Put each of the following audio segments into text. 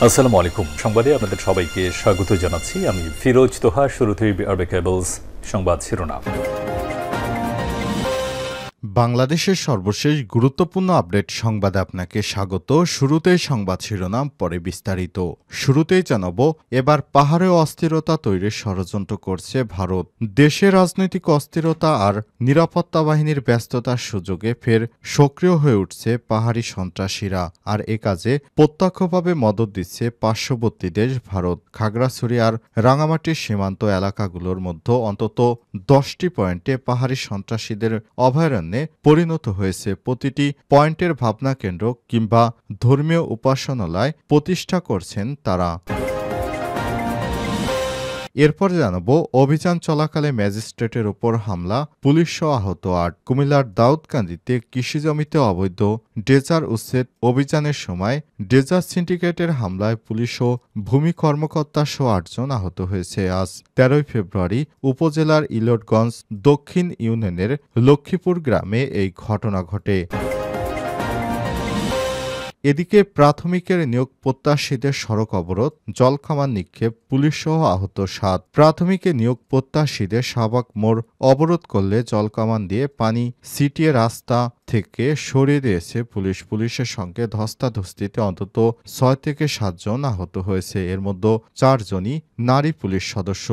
আসসালামু আলাইকুম। সংবাদে আপনাদের সবাইকে স্বাগত জানাচ্ছি। আমি ফিরোজ তোহা। শুরুতেই আরবে কেবলস সংবাদ শিরোনাম। বাংলাদেশের সর্বশেষ গুরুত্বপূর্ণ আপডেট সংবাদে আপনাকে স্বাগত। শুরুতেই সংবাদ শিরোনাম, পরে বিস্তারিত। শুরুতেই জানাব, এবার পাহাড়ে অস্থিরতা তৈরির ষড়যন্ত্র করছে ভারত। দেশে রাজনৈতিক অস্থিরতা আর নিরাপত্তা বাহিনীর ব্যস্ততার সুযোগে ফের সক্রিয় হয়ে উঠছে পাহাড়ি সন্ত্রাসীরা। আর এ কাজে প্রত্যক্ষভাবে মদত দিচ্ছে পার্শ্ববর্তী দেশ ভারত। খাগড়াছড়ি আর রাঙামাটির সীমান্ত এলাকাগুলোর মধ্যে অন্তত 10টি পয়েন্টে পাহাড়ি সন্ত্রাসীদের অভয়ারণ্যে পরিণত হয়েছে। প্রতিটি পয়েন্টের ভাবনা কেন্দ্র কিংবা ধর্মীয় উপাসনালয় প্রতিষ্ঠা করছেন তারা। এরপর জানাব, অভিযান চলাকালে ম্যাজিস্ট্রেটের ওপর হামলা, পুলিশসহ আহত 8। কুমিল্লার দাউদকান্দিতে কৃষিজমিতে অবৈধ ড্রেজার উচ্ছেদ অভিযানের সময় ড্রেজার সিন্ডিকেটের হামলায় পুলিশ ও ভূমি কর্মকর্তা সহ 8 জন আহত হয়েছে। আজ 13 ফেব্রুয়ারি উপজেলার ইলটগঞ্জ দক্ষিণ ইউনিয়নের লক্ষ্মীপুর গ্রামে এই ঘটনা ঘটে। এদিকে প্রাথমিকের নিয়োগ প্রত্যাশীদের সড়ক অবরোধ, জলকামান নিক্ষেপ, পুলিশসহ আহত 7। প্রাথমিকে নিয়োগ প্রত্যাশীদের শাহবাগ মোড় অবরোধ করলে জলকামান দিয়ে পানি ছিটিয়ে রাস্তা থেকে সরিয়ে দিয়েছে পুলিশ। পুলিশের সঙ্গে ধস্তাধস্তিতে অন্তত 6 থেকে 7 জন আহত হয়েছে। এর মধ্যে 4 জনই নারী পুলিশ সদস্য।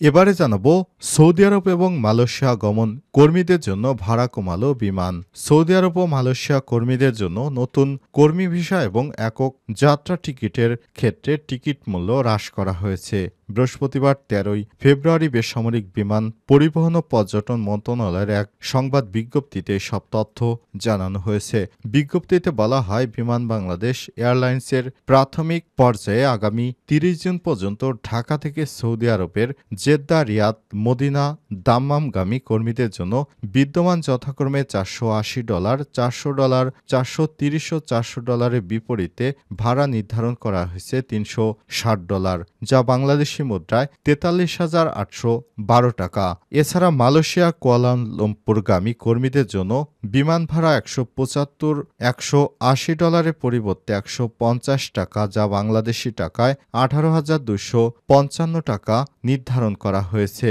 এবারে জানাবো, সৌদি আরব এবং মালয়েশিয়া গমন কর্মীদের জন্য ভাড়া কমালো বিমান। সৌদি আরব ও মালয়েশিয়া কর্মীদের জন্য নতুন কর্মী ভিসা এবং একক যাত্রা টিকিটের ক্ষেত্রে টিকিট মূল্য হ্রাস করা হয়েছে। বৃহস্পতিবার 13 ফেব্রুয়ারি বেসামরিক বিমান পরিবহন ও পর্যটন মন্ত্রণালয়ের এক সংবাদ বিজ্ঞপ্তিতে সব তথ্য জানানো হয়েছে। বিজ্ঞপ্তিতে বলা হয়, বিমান বাংলাদেশ এয়ারলাইন্সের প্রাথমিক পর্যায়ে আগামী 30 জুন পর্যন্ত ঢাকা থেকে সৌদি আরবের জেদ্দা, রিয়াদ, মদিনা, দাম্মামগামী কর্মীদের জন্য বিদ্যমান যথাক্রমে $480, $400, $430 ও $400 বিপরীতে ভাড়া নির্ধারণ করা হয়েছে $360, যা বাংলাদেশি মুদ্রায় 43,812 টাকা। এছাড়া মালয়েশিয়া কুয়ালালামপুরগামী কর্মীদের জন্য বিমান ভাড়া $180 পরিবর্তে $150 টাকা, যা বাংলাদেশি টাকায় 18,255 টাকা নির্ধারণ করা হয়েছে।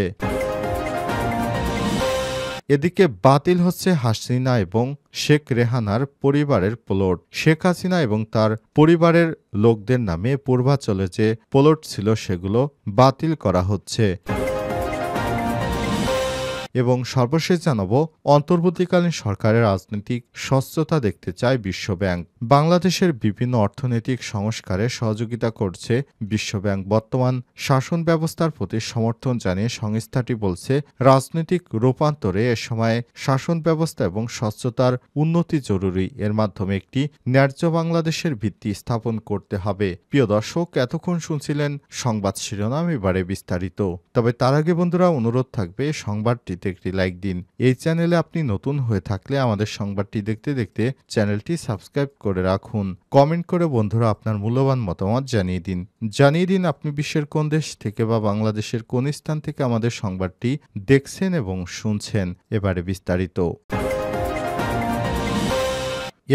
এদিকে বাতিল হচ্ছে হাসিনা এবং শেখ রেহানার পরিবারের প্লট। শেখ হাসিনা এবং তার পরিবারের লোকদের নামে পূর্বাঞ্চলে যে প্লট ছিল সেগুলো বাতিল করা হচ্ছে। এবং সর্বশেষ জানাবো, অন্তর্বর্তীকালীন সরকারের রাজনৈতিক স্বচ্ছতা দেখতে চায় বিশ্বব্যাংক। বাংলাদেশের বিভিন্ন অর্থনৈতিক সংস্কারে সহযোগিতা করছে বিশ্বব্যাংক। বর্তমান শাসন ব্যবস্থার প্রতি সমর্থন জানিয়ে সংস্থাটি বলছে, রাজনৈতিক রূপান্তরে এ সময়ে শাসন ব্যবস্থা এবং স্বচ্ছতার উন্নতি জরুরি। এর মাধ্যমে একটি ন্যায্য বাংলাদেশের ভিত্তি স্থাপন করতে হবে। প্রিয় দর্শক, এতক্ষণ শুনছিলেন সংবাদ শিরোনাম, এবারে বিস্তারিত। তবে তার আগে বন্ধুরা, অনুরোধ থাকবে সংবাদটিতে একটি লাইক দিন। এই চ্যানেলে আপনি নতুন হয়ে থাকলে আমাদের সংবাদটি দেখতে দেখতে চ্যানেলটি সাবস্ক্রাইব করে রাখুন। কমেন্ট করে বন্ধুরা আপনার মূল্যবান মতামত জানিয়ে দিন আপনি বিশ্বের কোন দেশ থেকে বা বাংলাদেশের কোন স্থান থেকে আমাদের সংবাদটি দেখছেন এবং শুনছেন। এবারে বিস্তারিত।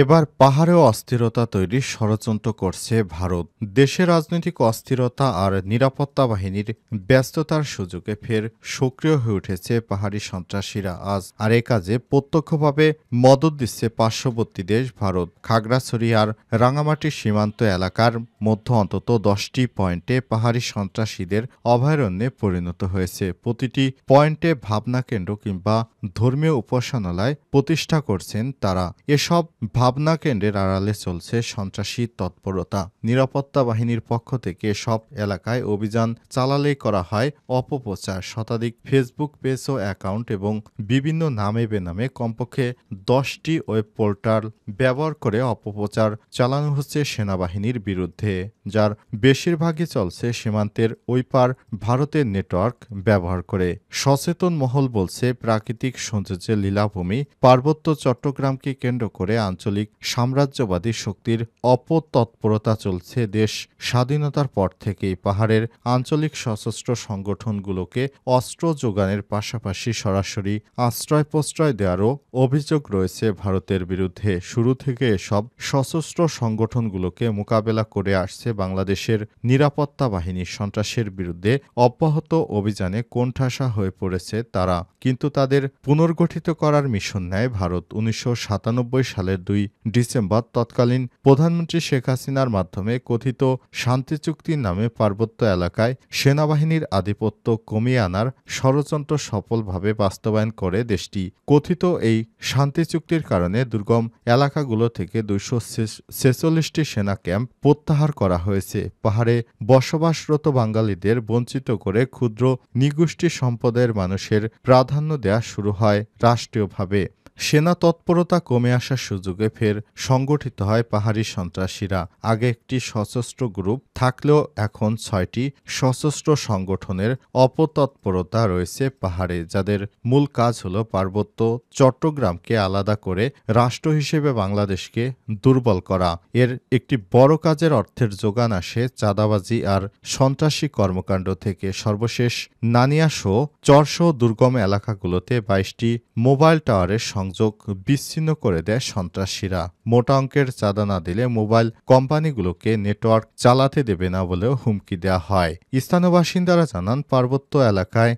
এবার পাহাড়েও অস্থিরতা তৈরির ষড়যন্ত্র করছে ভারত। দেশে রাজনৈতিক অস্থিরতা আর নিরাপত্তা বাহিনীর ব্যস্ততার সুযোগে ফের সক্রিয় হয়ে উঠেছে পাহাড়ি সন্ত্রাসীরা আজ। আর এ কাজে প্রত্যক্ষভাবে মদত দিচ্ছে পার্শ্ববর্তী দেশ ভারত। খাগড়াছড়ি আর রাঙামাটির সীমান্ত এলাকার মধ্যে অন্তত 10টি পয়েন্টে পাহাড়ি সন্ত্রাসীদের অভয়ারণ্যে পরিণত হয়েছে। প্রতিটি পয়েন্টে ভাবনা কেন্দ্র কিংবা ধর্মীয় উপাসনালয় প্রতিষ্ঠা করছেন তারা। এসব ভাবনা কেন্দ্রের আড়ালে চলছে সন্ত্রাসী তৎপরতা। নিরাপত্তা বাহিনীর পক্ষ থেকে সব এলাকায় অভিযান চালালেই করা হয় অপপ্রচার। শতাধিক ফেসবুক পেজ ও অ্যাকাউন্ট এবং বিভিন্ন নামে বেনামে কমপক্ষে 10টি ওয়েব পোর্টাল ব্যবহার করে অপপ্রচার চালানো হচ্ছে সেনাবাহিনীর বিরুদ্ধে, যার বেশিরভাগই চলছে সীমান্তের ওই পার ভারতের নেটওয়ার্ক ব্যবহার করে। সচেতন মহল বলছে, প্রাকৃতিক সৌন্দর্যের লীলাভূমি পার্বত্য চট্টগ্রামকে কেন্দ্র করে আঞ্চলিক আঞ্চলিক সাম্রাজ্যবাদী শক্তির অপতৎপরতা চলছে দেশ স্বাধীনতার পর থেকেই। পাহাড়ের আঞ্চলিক সশস্ত্র সংগঠনগুলোকে অস্ত্র যোগানের পাশাপাশি সরাসরি আশ্রয় প্রশ্রয় দেওয়ারও অভিযোগ রয়েছে ভারতের বিরুদ্ধে। শুরু থেকে এসব সশস্ত্র সংগঠনগুলোকে মোকাবেলা করে আসছে বাংলাদেশের নিরাপত্তা বাহিনী। সন্ত্রাসের বিরুদ্ধে অব্যাহত অভিযানে কোণঠাসা হয়ে পড়েছে তারা, কিন্তু তাদের পুনর্গঠিত করার মিশন নেয় ভারত। ১৯৯৭ সালের ২ ডিসেম্বর তৎকালীন প্রধানমন্ত্রী শেখ হাসিনার মাধ্যমে কথিত শান্তি চুক্তির নামে পার্বত্য এলাকায় সেনাবাহিনীর আধিপত্য কমিয়ে আনার ষড়যন্ত্র সফলভাবে বাস্তবায়ন করে দেশটি। কথিত এই শান্তি চুক্তির কারণে দুর্গম এলাকাগুলো থেকে ২৪৬টি সেনা ক্যাম্প প্রত্যাহার করা হয়েছে। পাহাড়ে বসবাসরত বাঙালিদের বঞ্চিত করে ক্ষুদ্র নিগোষ্ঠী সম্প্রদায়ের মানুষের প্রাধান্য দেয়া শুরু হয় রাষ্ট্রীয়ভাবে। সেনা তৎপরতা কমে আসার সুযোগে ফের সংগঠিত হয় পাহাড়ি সন্ত্রাসীরা। আগে একটি সশস্ত্র গ্রুপ থাকলেও এখন ৬টি সশস্ত্র সংগঠনের অপতৎপরতা রয়েছে পাহাড়ে, যাদের মূল কাজ হল পার্বত্য চট্টগ্রামকে আলাদা করে রাষ্ট্র হিসেবে বাংলাদেশকে দুর্বল করা। এর একটি বড় কাজের অর্থের যোগান আসে চাঁদাবাজি আর সন্ত্রাসী কর্মকাণ্ড থেকে। সর্বশেষ নানিয়াসহ চরসহ দুর্গম এলাকাগুলোতে ২২টি মোবাইল টাওয়ারের সংযোগ বিচ্ছিন্ন করে দেয় সন্ত্রাসীরা। মোটা অঙ্কের চাঁদা না দিলে মোবাইল কোম্পানিগুলোকে নেটওয়ার্ক চালাতে দেবে না বলেও হুমকি দেওয়া হয়। স্থানীয় বাসিন্দারা জানান, পার্বত্য এলাকায়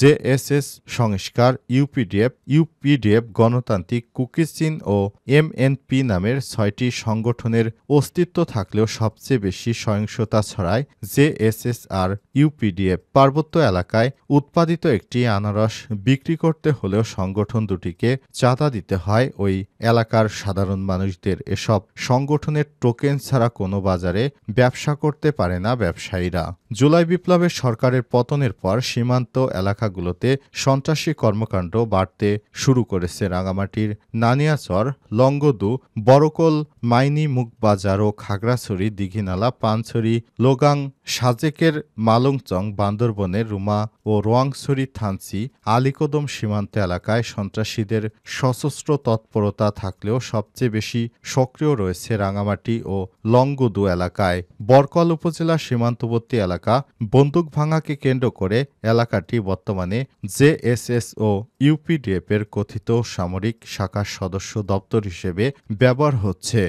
জেএসএস সংস্কার, ইউপিডিএফ, গণতান্ত্রিক কুকি চীন ও এমএনপি নামের ৬টি সংগঠনের অস্তিত্ব থাকলেও সবচেয়ে বেশি সহিংসতা ছড়ায় জেএসএস আর ইউপিডিএফ। পার্বত্য এলাকায় উৎপাদিত একটি আনারস বিক্রি করতে হলেও সংগঠন দুটিকে চাঁদা দিতে হয় ওই এলাকার সাধারণ মানুষদের। এসব সংগঠনের টোকেন ছাড়া কোনো বাজারে ব্যবসা করতে পারে না ব্যবসায়ীরা। জুলাই বিপ্লবের সরকারের পতনের পর সীমান্ত এলাকাগুলোতে সন্ত্রাসী কর্মকাণ্ড বাড়তে শুরু করেছে। রাঙামাটির নানিয়াচর, লংগদু, বড়কোল, মাইনী মুগবাজার ও খাগড়াছড়ি, দীঘিনালা, পানছড়ি, লোগাং, সাজেকের মালংচং, বান্দরবনের রুমা ও রোয়াংছড়ি, থানচি, আলীকদম সীমান্ত এলাকায় সন্ত্রাসীদের সশস্ত্র তৎপরতা থাকলেও সবচেয়ে বেশি সক্রিয় রয়েছে রাঙামাটি ও লংগদু এলাকায়। বরকল উপজেলার সীমান্তবর্তী এলাকা বন্দুক ভাঙাকে কেন্দ্র করে এলাকাটি বর্তমানে জেএসএস ও ইউপিডিএফ এর কথিত সামরিক শাখার সদস্য দপ্তর হিসেবে ব্যবহার হচ্ছে।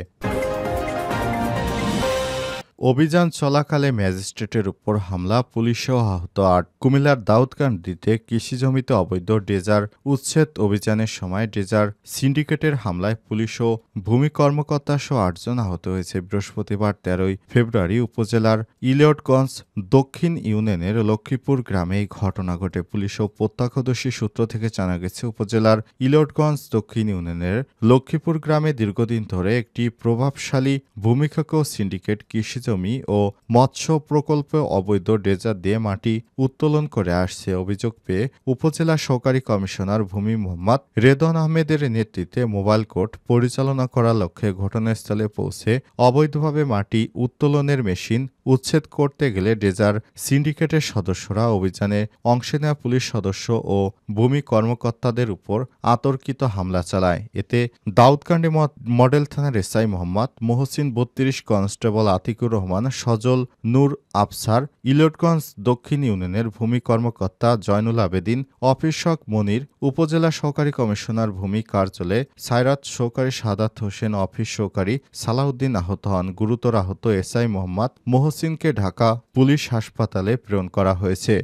অভিযান চলাকালে ম্যাজিস্ট্রেটের উপর হামলা, পুলিশও আহত ৮। কুমিল্লার দাউদকান্দিতে কৃষিজমিতে অবৈধ ড্রেজার উচ্ছেদ অভিযানের সময় ড্রেজার সিন্ডিকেটের হামলায় পুলিশ ও ভূমি কর্মকর্তা সহ ৮ জন আহত হয়েছে। বৃহস্পতিবার ১৩ ফেব্রুয়ারি উপজেলার ইলিয়টগঞ্জ দক্ষিণ ইউনিয়নের লক্ষ্মীপুর গ্রামে এই ঘটনা ঘটে। পুলিশ ও প্রত্যক্ষদর্শী সূত্র থেকে জানা গেছে, উপজেলার ইলিয়টগঞ্জ দক্ষিণ ইউনিয়নের লক্ষ্মীপুর গ্রামে দীর্ঘদিন ধরে একটি প্রভাবশালী ভূমিক্ষেপ সিন্ডিকেট কৃষিজমি ও মৎস্য প্রকল্পে অবৈধ ড্রেজার দিয়ে মাটি উত্তোলন করে আসছে। অভিযোগ পেয়ে উপজেলা সহকারী কমিশনার ভূমি মোহাম্মদ রেদওয়ান আহমেদের নেতৃত্বে মোবাইল কোর্ট পরিচালনা করার লক্ষ্যে ঘটনাস্থলে পৌঁছে অবৈধভাবে মাটি উত্তোলনের মেশিন উচ্ছেদ করতে গেলে ড্রেজার সিন্ডিকেটের সদস্যরা অভিযানে অংশ নেওয়া পুলিশ সদস্য ও ভূমি কর্মকর্তাদের উপর আতর্কিত হামলা চালায়। এতে দাউদকান্দি মডেল থানার এসআই মোহাম্মদ মোহসিন, ৩২ কনস্টেবল আতিকুর রহমান, সজল নূর আফসার, ইলিয়টগঞ্জ দক্ষিণ ইউনিয়নের ভূমি কর্মকর্তা জয়নুল আবেদিন, অফিসক মনির, উপজেলা সহকারী কমিশনার ভূমি কার্যালয়ে সায়রাত সহকারী সাদাত হোসেন, অফিস সহকারী সালাউদ্দিন আহত হন। গুরুতর আহত এসআই মোহাম্মদ মোহসিনকে ঢাকা পুলিশ হাসপাতালে প্রেরণ করা হয়েছে।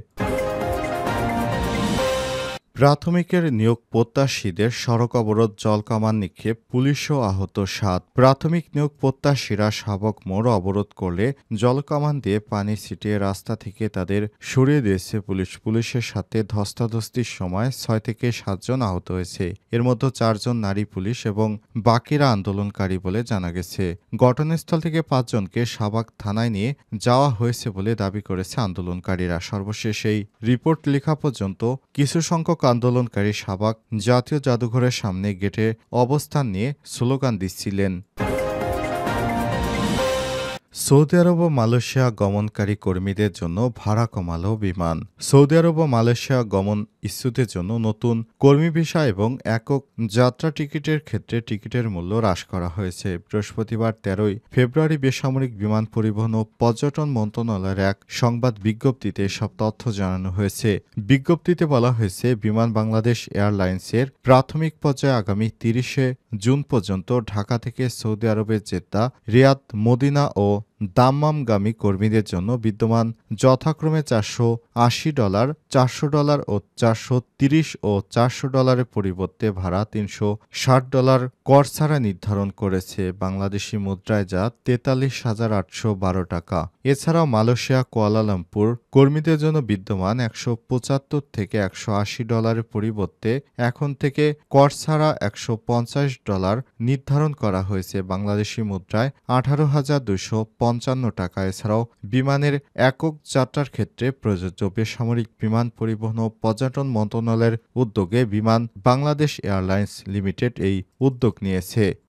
প্রাথমিকের নিয়োগ প্রত্যাশীদের সড়ক অবরোধ, জলকামান নিক্ষেপ, পুলিশও আহত ৭। প্রাথমিক নিয়োগ প্রত্যাশীরা শাবক মোড় অবরোধ করলে জলকামান দিয়ে পানি ছিটিয়ে রাস্তা থেকে তাদের সরিয়ে দিয়েছে পুলিশ। পুলিশের সাথে ধস্তাধস্তির সময় ৬ থেকে ৭ জন আহত হয়েছে। এর মধ্যে ৪ জন নারী পুলিশ এবং বাকিরা আন্দোলনকারী বলে জানা গেছে। ঘটনাস্থল থেকে ৫ জনকে শাহবাগ থানায় নিয়ে যাওয়া হয়েছে বলে দাবি করেছে আন্দোলনকারীরা। সর্বশেষ এই রিপোর্ট লেখা পর্যন্ত কিছু সংখ্যক আন্দোলনকারী শাহবাগ জাতীয় জাদুঘরের সামনে গেটে অবস্থান নিয়ে স্লোগান দিচ্ছিলেন। সৌদি আরব ও মালয়েশিয়া গমনকারী কর্মীদের জন্য ভাড়া কমালো বিমান। সৌদি আরব ও মালয়েশিয়া গমন ইস্যুদের জন্য নতুন কর্মী ভিসা এবং একক যাত্রা টিকিটের ক্ষেত্রে টিকিটের মূল্য হ্রাস করা হয়েছে। বৃহস্পতিবার ১৩ ফেব্রুয়ারি বেসামরিক বিমান পরিবহন ও পর্যটন মন্ত্রণালয়ের এক সংবাদ বিজ্ঞপ্তিতে এসব তথ্য জানানো হয়েছে। বিজ্ঞপ্তিতে বলা হয়েছে, বিমান বাংলাদেশ এয়ারলাইন্সের প্রাথমিক পর্যায়ে আগামী ৩০ জুন পর্যন্ত ঢাকা থেকে সৌদি আরবের জেদ্দা, রিয়াদ, মদিনা ও দাম্মামগামী কর্মীদের জন্য বিদ্যমান যথাক্রমে $480, $400 ও $430 ও $400 পরিবর্তে ভাড়া $360 কর ছাড়া নির্ধারণ করেছে। বাংলাদেশি মুদ্রায় যা ৪৩,৮১২ টাকা। এছাড়াও মালয়েশিয়া কুয়ালালামপুর কর্মীদের জন্য বিদ্যমান $১৭৫ থেকে $১৮০ পরিবর্তে এখন থেকে কর ছাড়া $১৫০ নির্ধারণ করা হয়েছে। বাংলাদেশি মুদ্রায় ১৮,২৫৫ টাকা। এছাড়াও বিমানের একক যাত্রার ক্ষেত্রে প্রযোজ্য। বেসামরিক বিমান পরিবহন ও পর্যটন মন্ত্রণালয়ের উদ্যোগে বিমান বাংলাদেশ এয়ারলাইন্স লিমিটেড এই উদ্যোগ নিয়েছে।